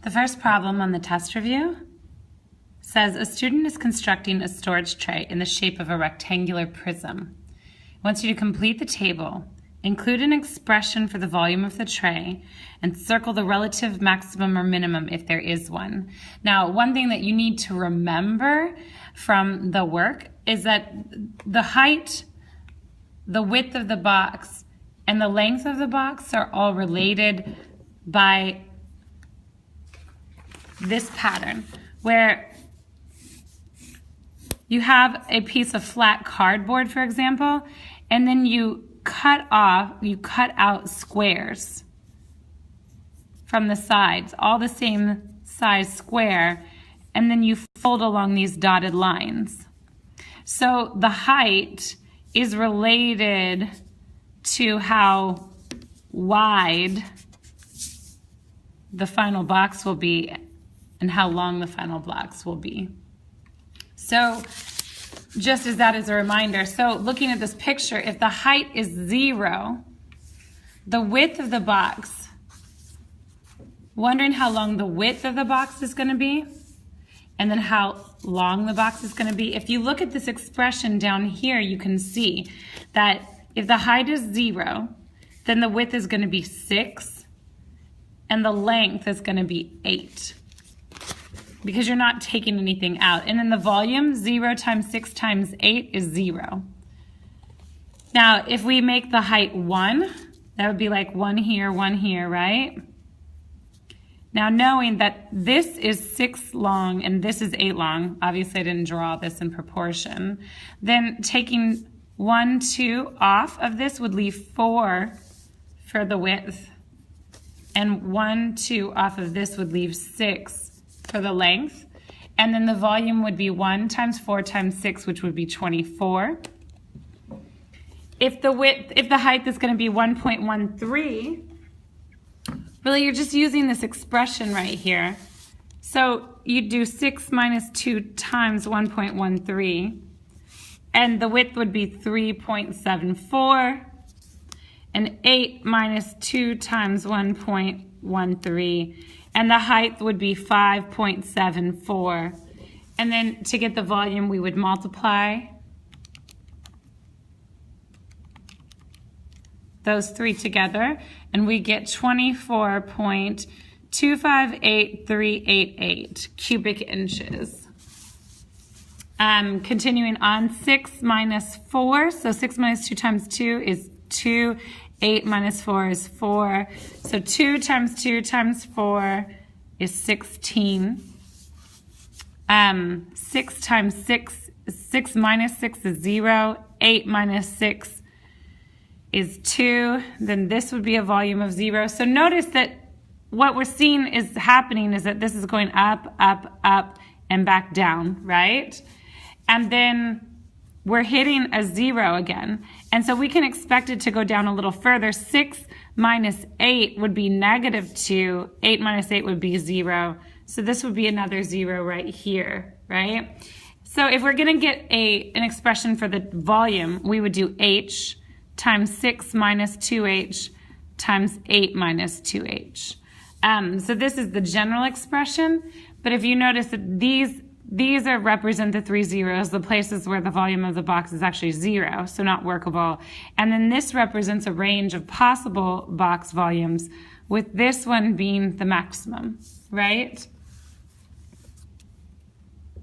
The first problem on the test review says a student is constructing a storage tray in the shape of a rectangular prism. It wants you to complete the table, include an expression for the volume of the tray, and circle the relative maximum or minimum if there is one. Now, one thing that you need to remember from the work is that the height, the width of the box, and the length of the box are all related by this pattern, where you have a piece of flat cardboard, for example, and then you cut out squares from the sides, all the same size square, and then you fold along these dotted lines. So the height is related to how wide the final box will be and how long the final box will be. So just as that is a reminder, so looking at this picture, if the height is 0, the width of the box, wondering how long the width of the box is going to be, and then how long the box is going to be. If you look at this expression down here, you can see that if the height is 0, then the width is going to be 6, and the length is going to be 8. Because you're not taking anything out. And then the volume, 0 times 6 times 8 is 0. Now, if we make the height 1, that would be like 1 here, right? Now, knowing that this is 6 long and this is 8 long, obviously I didn't draw this in proportion, then taking 1, 2 off of this would leave 4 for the width, and 1, 2 off of this would leave 6 for the length, and then the volume would be 1 times 4 times 6, which would be 24. If the height is going to be 1.13, really you're just using this expression right here. So you do 6 minus 2 times 1.13, and the width would be 3.74, and 8 minus 2 times 1.13, and the height would be 5.74. And then to get the volume, we would multiply those three together, and we get 24.258388 cubic inches. Continuing on, 6 minus 4, so 6 minus 2 times 2 is 2. 8 minus 4 is 4. So 2 times 2 times 4 is 16. 6 times 6, 6 minus 6 is 0. 8 minus 6 is 2. Then this would be a volume of 0. So notice that what we're seeing is happening is that this is going up, up, up, and back down, right? And then we're hitting a 0 again. And so we can expect it to go down a little further. 6 minus 8 would be negative 2. 8 minus 8 would be 0. So this would be another 0 right here, right? So if we're going to get an expression for the volume, we would do h times 6 minus 2h times 8 minus 2h. So this is the general expression. But if you notice that these represent the 3 zeros, the places where the volume of the box is actually 0, so not workable. And then this represents a range of possible box volumes, with this one being the maximum, right?